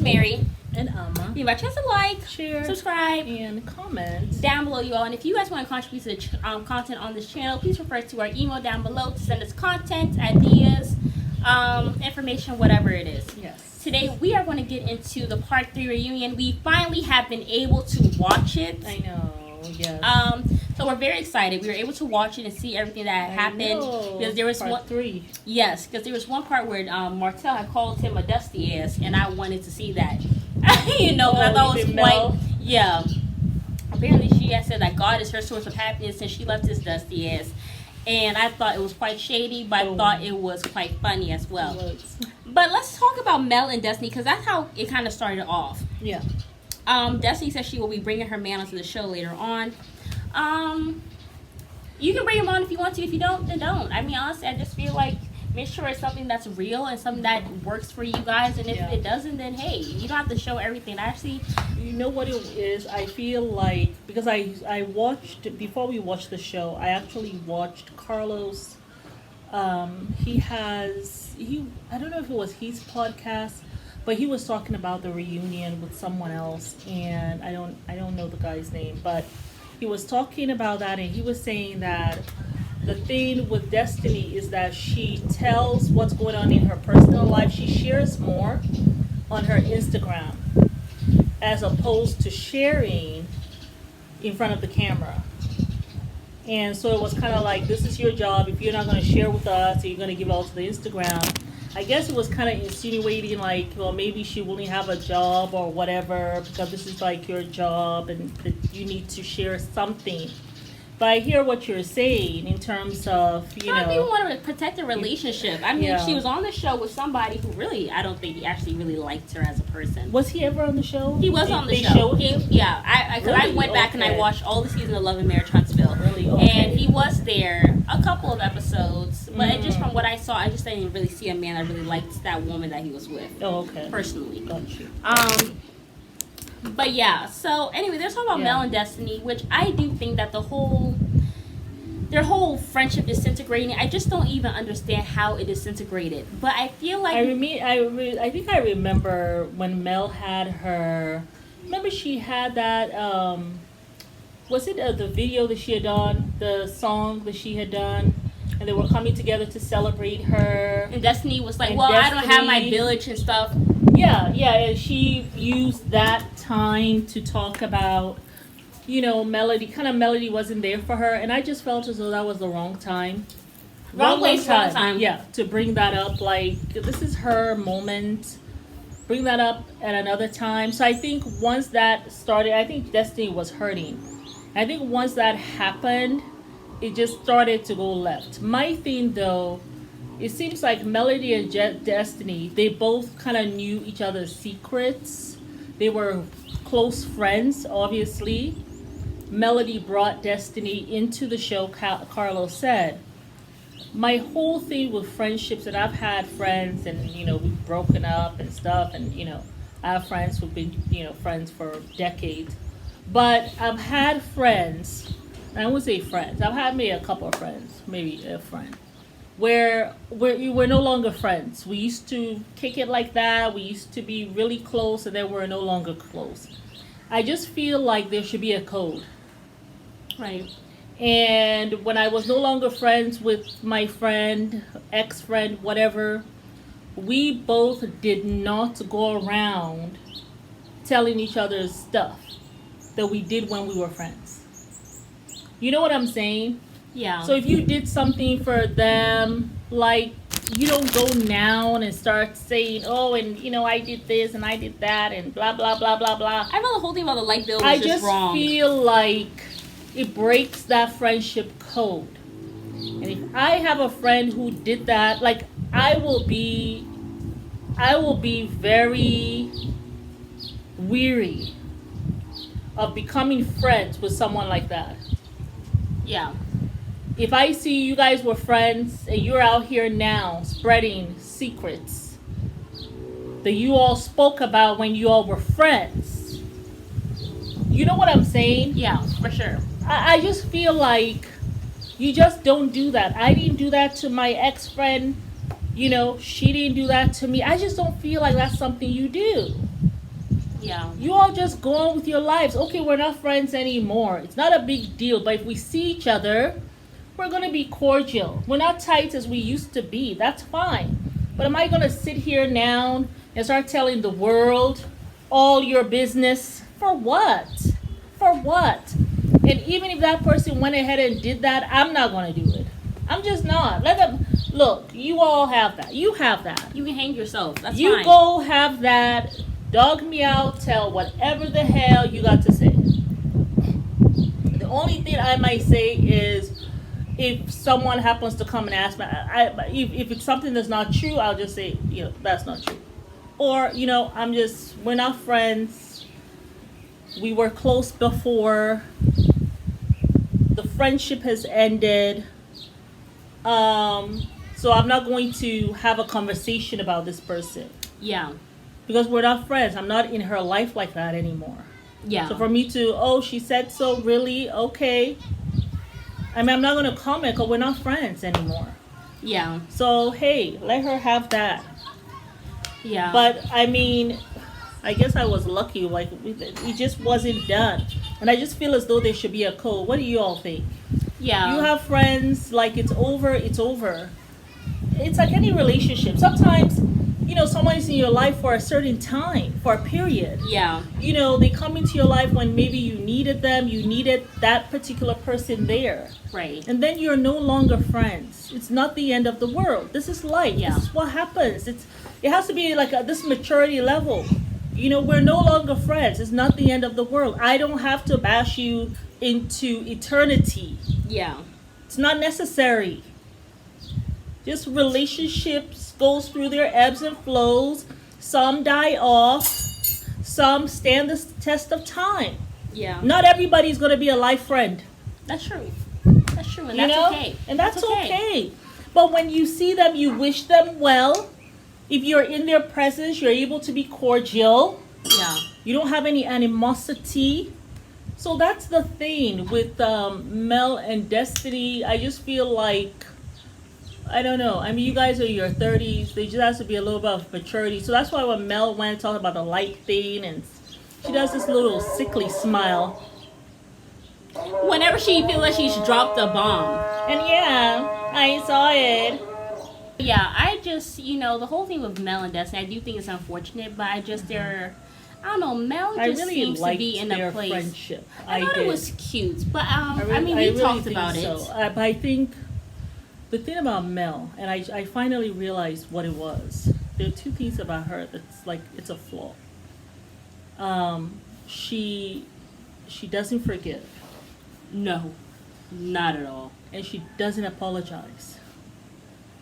Mary. And Amma. Give our chance to like, share, subscribe, and comment down below, you all. And if you guys want to contribute to the content on this channel, please refer to our email down below to send us content, ideas, information, whatever it is. Yes. Today we are going to get into the part 3 reunion. We finally have been able to watch it. I know. Yes. So we're very excited. We were able to watch it and see everything that happened. Because there was part 3. Yes, because there was one part where Martell had called him a dusty ass, and I wanted to see that. You know, I thought it was quite. Yeah. Apparently, she had said that God is her source of happiness, and she left his dusty ass. And I thought it was quite shady, but I thought it was quite funny as well. But let's talk about Mel and Destiny, because that's how it kind of started off. Yeah. Destiny says she will be bringing her man onto the show later on. You can bring him on if you want to. If you don't, then don't. I mean, honestly, I just feel like make sure it's something that's real and something that works for you guys. And if it doesn't, then hey, you don't have to show everything. Actually, you know what it is? I feel like, because I watched, before we watched the show, I actually watched Carlos. I don't know if it was his podcast, but he was talking about the reunion with someone else, and I don't know the guy's name, but he was talking about that, and he was saying that the thing with Destiny is that she tells what's going on in her personal life. She shares more on her Instagram as opposed to sharing in front of the camera. And so it was kind of like, this is your job. If you're not going to share with us, you're going to give it all to the Instagram. I guess it was kind of insinuating like, well, maybe she wouldn't have a job or whatever, because this is like your job and that you need to share something. But I hear what you're saying in terms of, you know, people want to protect the relationship. I mean, she was on the show with somebody who really, I don't think he actually really liked her as a person. Was he ever on the show? He was on the show. I went back and I watched all the season of Love and Marriage Huntsville. Really? Okay. And he was there a couple of episodes. But just from what I saw, I just didn't really see a man that really liked that woman that he was with. Oh, okay. Personally. Got you. But yeah, so anyway, they're talking about Mel and Destiny, which I do think that their whole friendship is disintegrating. I just don't even understand how it disintegrated. But I feel like I think I remember when Mel had her. Remember she had that. Was it the video that she had done, the song that she had done, and they were coming together to celebrate her. And Destiny was like, "Well, I don't have my village and stuff." Yeah, and she used that time to talk about, you know, Melody wasn't there for her, and I just felt as though that was the wrong time. Wrong place, wrong time. Yeah, to bring that up, like, this is her moment. Bring that up at another time. So I think once that started, I think Destiny was hurting. I think once that happened, it just started to go left. My thing, though, it seems like Melody and Destiny, they both kind of knew each other's secrets. They were close friends, obviously. Melody brought Destiny into the show, Carlos said. My whole thing with friendships, and I've had friends, and, you know, we've broken up and stuff, and, you know, I have friends who've been, you know, friends for decades. But I've had friends, and I wouldn't say friends, I've had maybe a couple of friends, maybe a friend, where we're no longer friends. We used to kick it like that. We used to be really close, and then we're no longer close. I just feel like there should be a code. Right. And when I was no longer friends with my friend, ex-friend, whatever, we both did not go around telling each other stuff that we did when we were friends. You know what I'm saying? Yeah. So if you did something for them, like, you don't go now and start saying, oh, and, you know, I did this and I did that and blah, blah, blah, blah, blah. I know the whole thing about the light bill was just wrong. I just feel like it breaks that friendship code. And if I have a friend who did that, like, I will be very weary of becoming friends with someone like that. Yeah. If I see you guys were friends and you're out here now spreading secrets that you all spoke about when you all were friends, you know what I'm saying? Yeah, for sure. I just feel like you just don't do that. I didn't do that to my ex-friend. You know, she didn't do that to me. I just don't feel like that's something you do. Yeah. You all just go on with your lives. Okay, we're not friends anymore. It's not a big deal. But if we see each other, we're going to be cordial. We're not tight as we used to be. That's fine. But am I going to sit here now and start telling the world all your business? For what? For what? And even if that person went ahead and did that, I'm not going to do it. I'm just not. Let them. Look, you all have that. You have that. You can hang yourself. That's you fine. go have that. Dog me out. Tell whatever the hell you got to say. The only thing I might say is if someone happens to come and ask me, if it's something that's not true, I'll just say, that's not true. Or, we're not friends. We were close before. The friendship has ended. So I'm not going to have a conversation about this person. Yeah. Because we're not friends. I'm not in her life like that anymore. Yeah. So for me to, she said so, really? Okay. I mean, I'm not going to comment because we're not friends anymore. Yeah. So, hey, let her have that. Yeah. But, I mean, I guess I was lucky. Like, it just wasn't done. And I just feel as though there should be a code. What do you all think? Yeah. You have friends, like, it's over, it's over. It's like any relationship. Sometimes, someone is in your life for a certain time, for a period. Yeah. They come into your life when maybe you needed them, you needed that particular person there. Right. And then you're no longer friends. It's not the end of the world. This is life. Yeah. This is what happens. It has to be like this maturity level. We're no longer friends. It's not the end of the world. I don't have to bash you into eternity. Yeah. It's not necessary. Just relationships goes through their ebbs and flows. Some die off. Some stand the test of time. Yeah. Not everybody's going to be a life friend. That's true. That's true. And that's okay. And that's okay. But when you see them, you wish them well. If you're in their presence, you're able to be cordial. Yeah. You don't have any animosity. So that's the thing with Mel and Destiny. I just feel like, I don't know. I mean, you guys are in your 30s. There just has to be a little bit of maturity. So that's why when Mel went and talked about the light thing, and she does this little sickly smile. Whenever she feels like she's dropped a bomb. And yeah, I saw it. Yeah, I just, the whole thing with Mel and Destiny, I do think it's unfortunate, but I just, I don't know, Mel just really seems to be in a place. Friendship. I thought it was cute, but we talked about it. But I think the thing about Mel, and I finally realized what it was. There are two things about her that's like, it's a flaw. She doesn't forgive. No, not at all. And she doesn't apologize.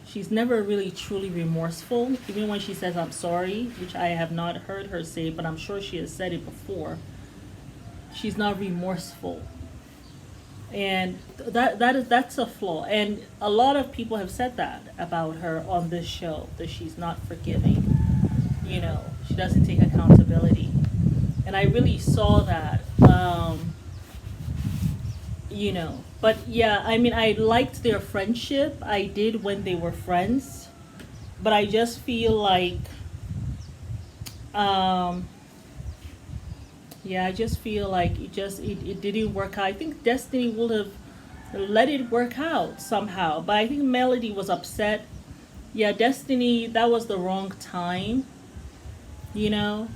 She's never really truly remorseful, even when she says I'm sorry, which I have not heard her say, but I'm sure she has said it before. She's not remorseful. And that's a flaw. And a lot of people have said that about her on this show, that she's not forgiving. She doesn't take accountability. And I really saw that. But yeah, I mean, I liked their friendship. I did when they were friends. But I just feel like, I just feel like it didn't work out. I think Destiny would have let it work out somehow. But I think Melody was upset. Yeah, Destiny, that was the wrong time. They're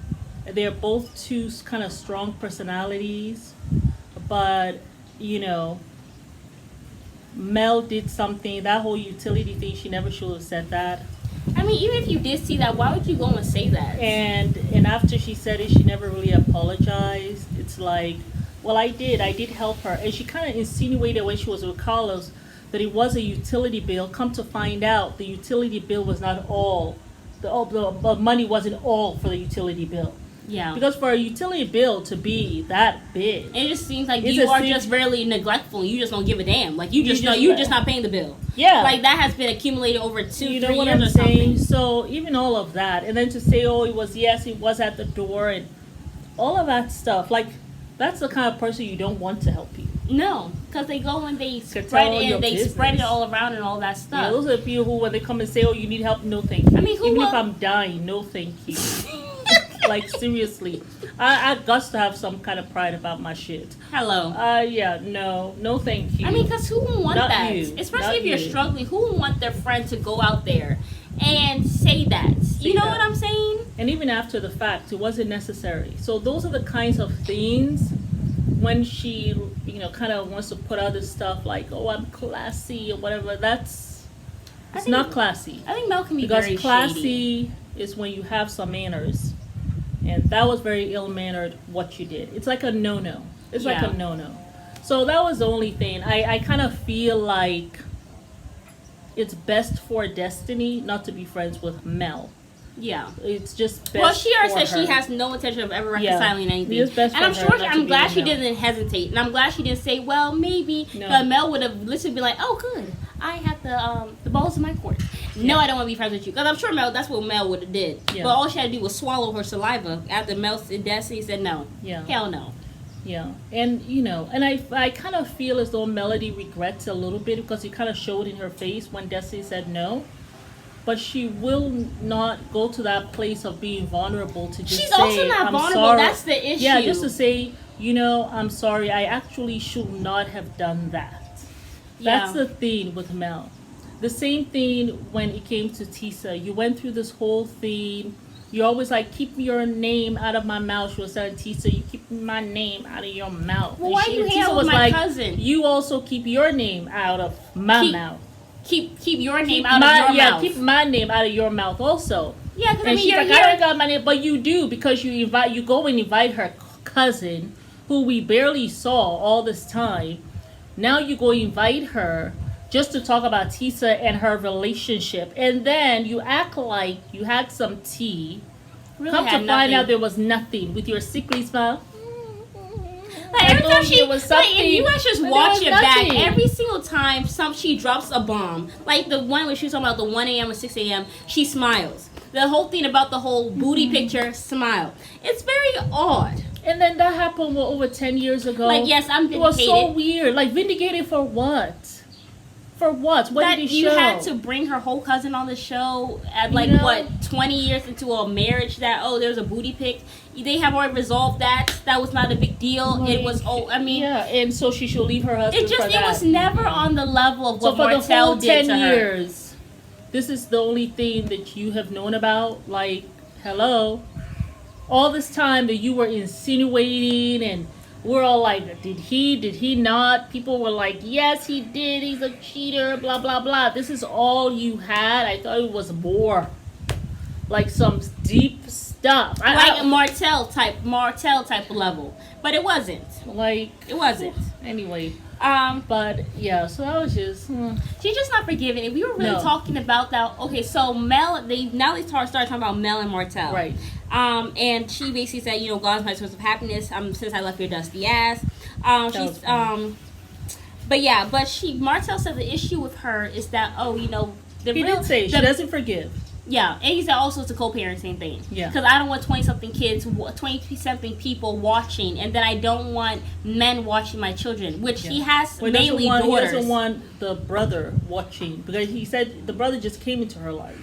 both two kind of strong personalities. But, Mel did something, that whole utility thing, she never should have said that. I mean, even if you did see that, why would you go and say that? And after she said it, she never really apologized. It's like, well, I did help her. And she kind of insinuated when she was with Carlos that it was a utility bill. Come to find out, the utility bill was not all. The money wasn't all for the utility bill. Yeah. Because for a utility bill to be that big, it just seems like you are just really neglectful. You just don't give a damn. Like you're just not paying the bill. Yeah. Like that has been accumulated over 2-3 years what I'm or saying? Something. So even all of that, and then to say, it was at the door, and all of that stuff. Like that's the kind of person you don't want to help you. No, because they go and they spread it all around and all that stuff. Yeah, those are the people who, when they come and say, you need help, no thank you. I mean, even if I'm dying, no thank you. Like, seriously. I got to have some kind of pride about my shit. Hello. Yeah, no, thank you. I mean, because who would want Not that? you. Especially Not if you're you. struggling. Who would want their friend to go out there and say that? You know what I'm saying? And even after the fact, it wasn't necessary. So those are the kinds of things when she, kind of wants to put out this stuff like, oh, I'm classy or whatever. It's not classy. I think Mel can be Because very classy shady. is when you have some manners. And that was very ill-mannered what you did. It's like a no-no. It's like a no-no. So that was the only thing. I kind of feel like it's best for Destiny not to be friends with Mel. Yeah. It's just best. Well, she already for said her. she has no intention of ever reconciling anything. It's best and I'm for sure, her not to I'm be glad with she Mel. didn't hesitate, and I'm glad she didn't say, well, maybe. No. Mel would have listened and be like, oh, good, I had the balls in my court. No, I don't want to be friends with you, because I'm sure that's what Mel would have did. Yeah. But all she had to do was swallow her saliva after Mel and Destiny said no. Yeah. Hell no. Yeah, and and I kind of feel as though Melody regrets a little bit because it kind of showed in her face when Destiny said no. But she will not go to that place of being vulnerable to just She's say, also not I'm vulnerable. sorry. That's the issue. Yeah, just to say, I'm sorry. I actually should not have done that. That's the thing with Mel. The same thing when it came to Tisa. You went through this whole thing. You're always like, keep your name out of my mouth. She was telling Tisa, you keep my name out of your mouth. Well, why you hate Tisa with was my like, cousin? you also keep your name out of my mouth. Keep your name out of your mouth. Keep my name out of your mouth also. Yeah, because And she's you're like, here. I don't got my name, but you do because you go and invite her cousin, who we barely saw all this time. Now you go invite her just to talk about Tisa and her relationship, and then you act like you had some tea. Really Come to had find nothing. out there was nothing with your sickly smile. Like, every time she, there was like, something, if you guys just but there watch was it back, nothing. every single time she drops a bomb, like the one where she was talking about the 1 a.m. or 6 a.m., she smiles. The whole thing about the whole booty picture, smile. It's very odd. And then that happened over 10 years ago. Like, yes, I'm It was vindicated. so weird. Like, vindicated for what? For what? What That did he you show? had to bring her whole cousin on the show at 20 years into a marriage that there's a booty pic. They have already resolved that. That was not a big deal. Like, it was yeah, and so she should leave her husband for that. it was never on the level of So what for the Martell whole did 10 to her. years, this is the only thing that you have known about? Like, hello? All this time that you were insinuating and we're all like, did he not? People were like, yes, he did. He's a cheater, blah, blah, blah. This is all you had? I thought it was more. Like some deep stuff. Like a Martell type level. But it wasn't. Like, It wasn't. anyway. But yeah, so that was just. She's just not forgiving. If we were really talking about that, okay, so Mel, they started talking about Mel and Martell, Right. And she basically said, God's my source of happiness. Since I left your dusty ass. Martell said the issue with her is that He did say she doesn't forgive. Yeah, and he said also it's a co-parenting thing. Yeah. Because I don't want 20-something kids, 20-something people watching, and then I don't want men watching my children, which he has mainly daughters. He doesn't want the brother watching because he said the brother just came into her life.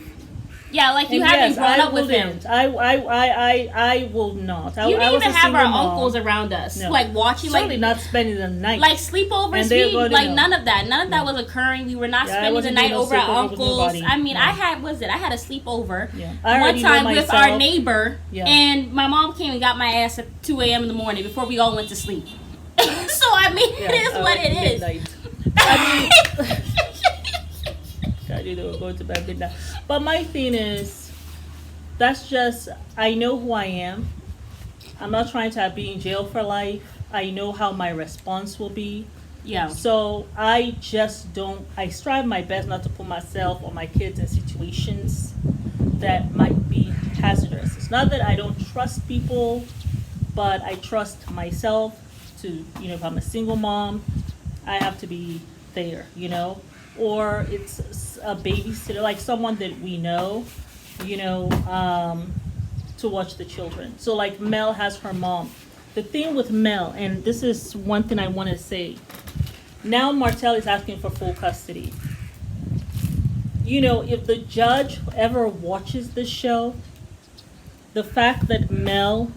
Yeah, like you haven't grown up with him. I will not. You didn't even have our uncles around us, like watching, certainly not spending the night, like sleepovers. None of that. None of that was occurring. We were not spending the night over at uncles. I mean, I had a sleepover one time with our neighbor, and my mom came and got my ass at 2 a.m. in the morning before we all went to sleep. So I mean, it is what it is. I mean. God, they were going to bed midnight. But my thing is, that's just, I know who I am. I'm not trying to be in jail for life. I know how my response will be. Yeah. So I just don't, I strive my best not to put myself or my kids in situations that might be hazardous. It's not that I don't trust people, but I trust myself to, if I'm a single mom, I have to be there, or it's a babysitter, like someone that we know, to watch the children. So like Mel has her mom. The thing with Mel, and this is one thing I want to say, now Martell is asking for full custody. If the judge ever watches this show, the fact that Mel,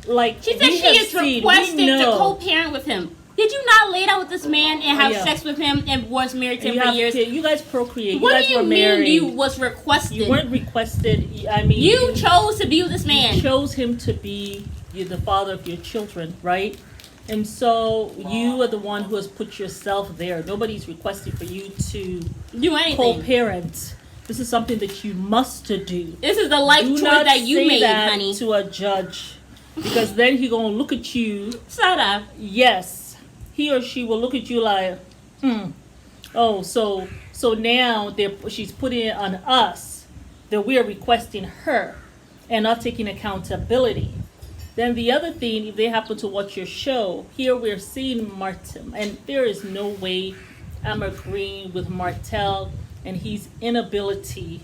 like She said she is requested to co-parent with him. Did you not lay down with this man and have sex with him and was married to him for years? You guys procreate. What you guys do you were mean married. you was requested? You weren't requested. I mean, you chose to be with this man. You chose him to be the father of your children, right? And so you are the one who has put yourself there. Nobody's requested for you to do anything. Co-parent. This is something that you must do. This is the life choice that you made, honey. To a judge, because then he gonna look at you. Shut up. Yes, he or she will look at you like, oh, so now she's putting it on us that we are requesting her and not taking accountability. Then the other thing, if they happen to watch your show, here we're seeing Martell, and there is no way I'm agreeing with Martell and his inability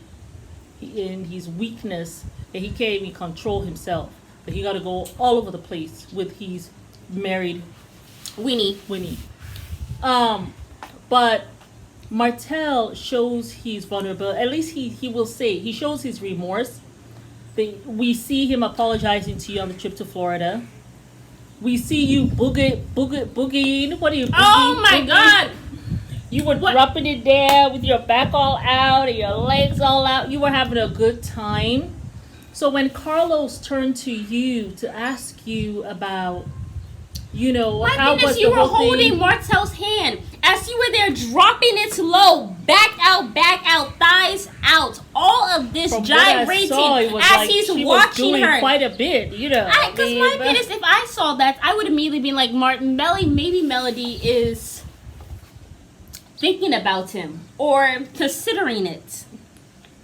and his weakness that he can't even control himself. That he got to go all over the place with his married Winnie. But Martell shows his vulnerability. At least he will say, he shows his remorse. We see him apologizing to you on the trip to Florida. We see you boogieing. What are you boogieing? Oh my God! You were dropping it there with your back all out and your legs all out. You were having a good time. So when Carlos turned to you to ask you about, my how goodness, was you the were whole holding thing? Martell's hand as you were there, dropping it low, back out, thighs out. All of this From gyrating as like he's she watching was doing her. quite a bit, Because my goodness, if I saw that, I would immediately be like, maybe Melody is thinking about him or considering it.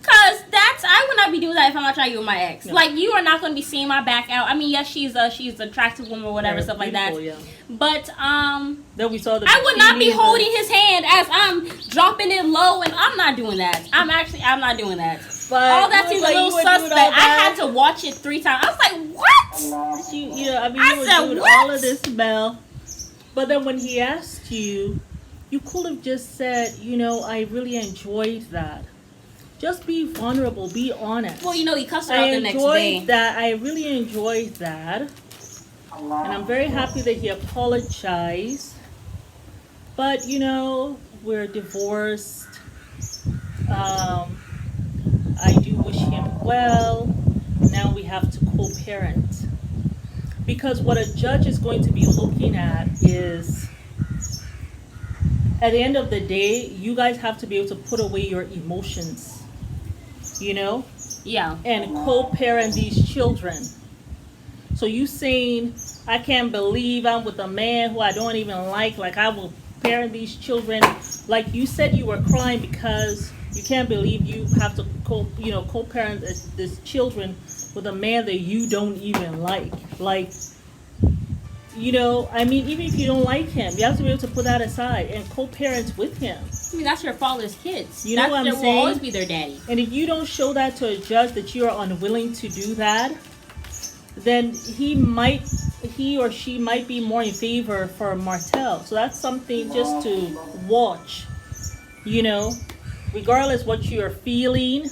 Cause I would not be doing that if I'm not trying to get with my ex. No. Like, you are not going to be seeing my back out. I mean, yes, she's an attractive woman or whatever, stuff like that. Yeah. But then we saw I would not be holding his hand as I'm dropping it low, and I'm not doing that. I'm not doing that. But all that seems a little suspect. I had to watch it 3 times. I was like, what? You were doing all of this, Mel. But then when he asked you, you could have just said, I really enjoyed that. Just be vulnerable. Be honest. Well, he cussed her out the next day. I really enjoyed that. And I'm very happy that he apologized. But, we're divorced. I do wish him well. Now we have to co-parent. Because what a judge is going to be looking at is, at the end of the day, you guys have to be able to put away your emotions. Yeah. And co-parent these children. So you saying, I can't believe I'm with a man who I don't even like I will parent these children. Like you said, you were crying because you can't believe you have to co-parent this children with a man that you don't even like. Even if you don't like him, you have to be able to put that aside and co-parent with him. I mean, that's your father's kids. You know what I'm saying? Will always be their daddy. And if you don't show that to a judge that you are unwilling to do that, then he or she might be more in favor for Martell. So that's something just to watch. Regardless what you are feeling,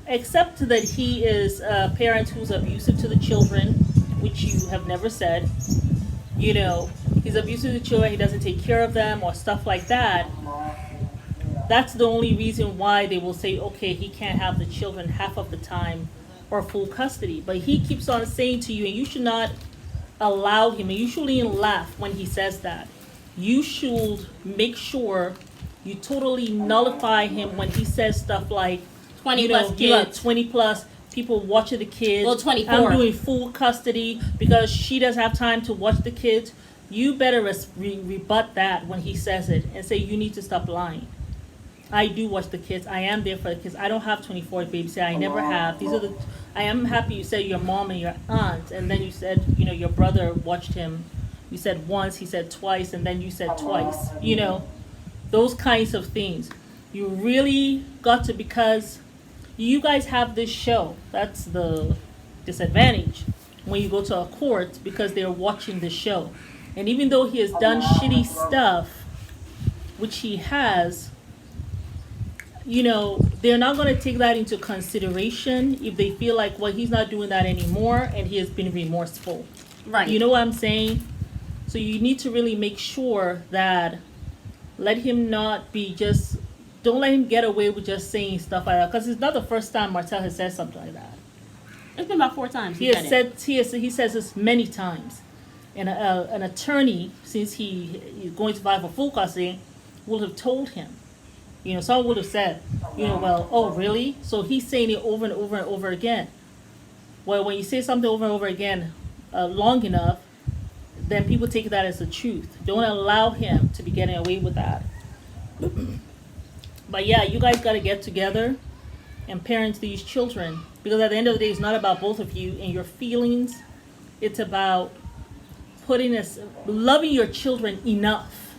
except that he is a parent who's abusive to the children, which you have never said. He's abusive to the children, he doesn't take care of them or stuff like that. That's the only reason why they will say, okay, he can't have the children half of the time or full custody. But he keeps on saying to you, and you should not allow him, and you shouldn't laugh when he says that. You should make sure you totally nullify him when he says stuff like 20 plus kids. You got 20 plus people watching the kids. Well, 24. I'm doing full custody because she doesn't have time to watch the kids. You better rebut that when he says it and say you need to stop lying. I do watch the kids. I am there for the kids. I don't have 24 babies. I never have. I am happy you said your mom and your aunt, and then you said your brother watched him. You said once, he said twice, and then you said twice. Those kinds of things. You really got to, because you guys have this show. That's the disadvantage when you go to a court, because they're watching the show. And even though he has done shitty stuff, which he has, they're not going to take that into consideration if they feel like, well, he's not doing that anymore and he has been remorseful. Right. You know what I'm saying? So you need to really make sure that let him not be just, don't let him get away with just saying stuff like that. Because it's not the first time Martell has said something like that. It's been about 4 times. He says this many times. And an attorney, since he is going to file for full custody, would have told him. You know, someone would have said, you know, well, oh, really? So he's saying it over and over and over again. Well, when you say something over and over again long enough, then people take that as the truth. Don't allow him to be getting away with that. But yeah, you guys got to get together and parent these children. Because at the end of the day, it's not about both of you and your feelings. It's about loving your children enough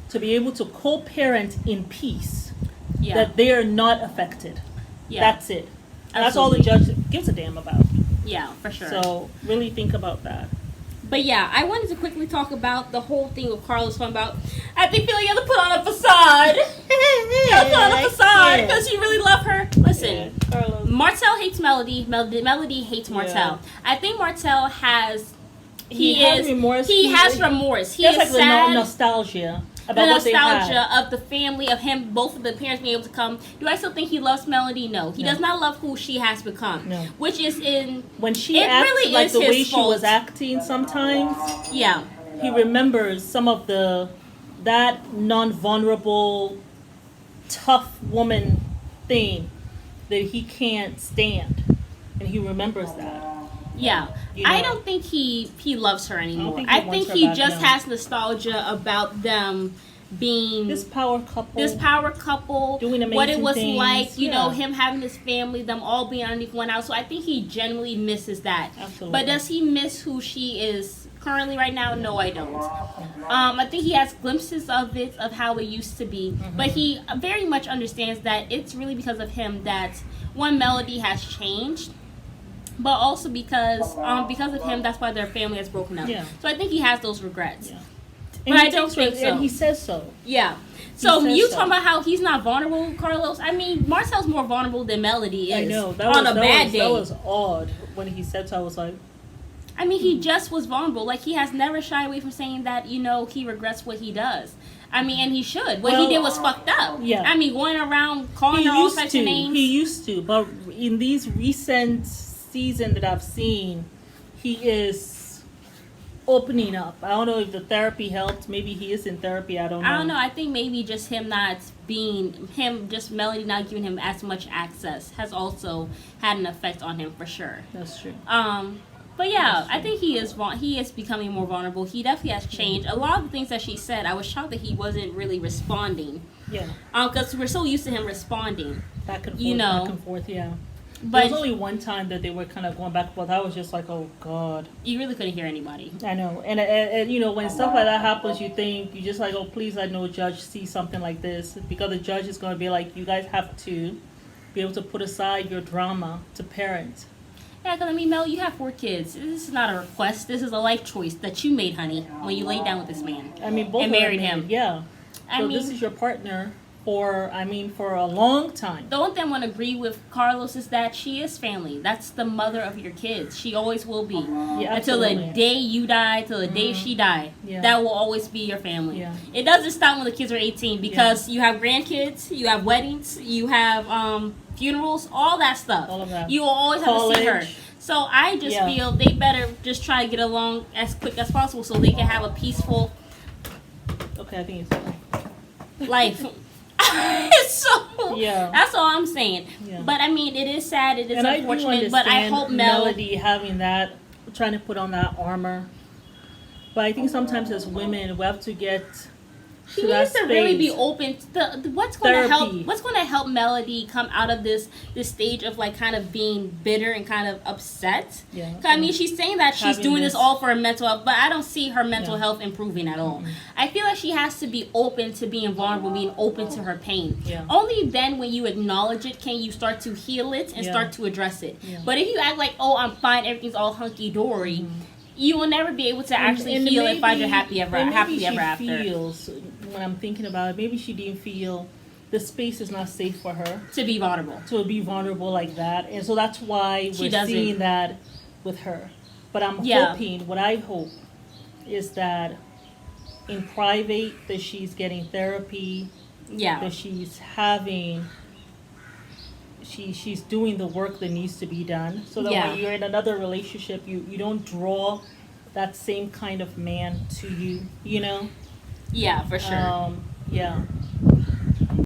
to be able to co-parent in peace, that they are not affected. Yeah. That's it. Absolutely. That's all the judge gives a damn about. Yeah, for sure. So really think about that. But yeah, I wanted to quickly talk about the whole thing with Carlos talking about, I think feel like you have to put on a facade. You have to put on a facade because you really love her. Listen, Martell hates Melody. Melody hates Martell. I think Martell has... He has remorse. He has remorse. He is like sad. The nostalgia about the what nostalgia they had. of the family, of him, both of the parents being able to come. Do I still think he loves Melody? No. He does not love who she has become. No. Which is when she acts really like the way she was acting sometimes. Yeah. He remembers some of that non-vulnerable, tough woman thing that he can't stand. And he remembers that. Yeah, you know, I don't think he loves her anymore. I think he just has nostalgia about them being this power couple, doing amazing what it was things. like, you know, him having his family, them all being underneath one house. So I think he genuinely misses that. Absolutely. But does he miss who she is currently right now? No, I don't. I think he has glimpses of it, of how it used to be, but he very much understands that it's really because of him that one, Melody has changed. But also because of him, that's why their family has broken up. Yeah. So I think he has those regrets. Yeah. But I don't think so. And he says so. Yeah. So you talking about how he's not vulnerable, Carlos? I mean, Marcel's more vulnerable than Melody is. I know. That was odd when he said so. I was like... I mean, he just was vulnerable. Like, he has never shied away from saying that, you know, he regrets what he does. I mean, and he should. What he did was fucked up. Yeah. I mean, going around calling her all types of names. He used to. But in these recent... season that I've seen, he is opening up. I don't know if the therapy helped. Maybe he is in therapy. I don't know. I think maybe just him just Melody not giving him as much access has also had an effect on him for sure. That's true. But yeah, I think he is becoming more vulnerable. He definitely has changed. A lot of the things that she said, I was shocked that he wasn't really responding. Yeah. Because we're so used to him responding. Back and forth, yeah. But there was only one time that they were kind of going back and forth. I was just like, oh, God. You really couldn't hear anybody. I know. And you know, when stuff like that happens, you just like, oh, please let no judge see something like this. Because the judge is going to be like, you guys have to be able to put aside your drama to parent. Yeah, because, I mean, Mel, you have 4 kids. This is not a request. This is a life choice that you made, honey, when you laid down with this man. I mean, both and married him. Yeah. So this is your partner for a long time. The one thing I want to agree with Carlos is that she is family. That's the mother of your kids. She always will be. Yeah, until the day you die, till the day she die. Yeah. That will always be your family. Yeah. It doesn't stop when the kids are 18 because you have grandkids, you have weddings, you have funerals, all that stuff. All of that. You will always have to see her. So I just feel they better just try to get along as quick as possible so they can have a peaceful I think it's life. So that's all I'm saying. Yeah. But I mean, it is sad. It is unfortunate. But I hope Melody having that, trying to put on that armor. But I think sometimes as women, we have to get. She needs to really be open to what's going to help Melody come out of this stage of like kind of being bitter and kind of upset. Yeah. I mean, she's saying that she's doing this all for her mental health, but I don't see her mental health improving at all. Mm-hmm. I feel like she has to be open to being vulnerable, being open to her pain. Yeah. Only then, when you acknowledge it, can you start to heal it and start to address it. Yeah. But if you act like, oh, I'm fine, everything's all hunky dory. Mm-hmm. You will never be able to actually heal and find your happy ever after. Feels, when I'm thinking about it, maybe she didn't feel the space is not safe for her To be vulnerable. to be vulnerable like that. And so that's why She we're doesn't. seeing that with her. But I'm Yeah. hoping, what I hope is that in private, that she's getting therapy, Yeah. that she's doing the work that needs to be done, so that Yeah. when you're in another relationship, you don't draw that same kind of man to you, you know? Yeah, for sure. Yeah.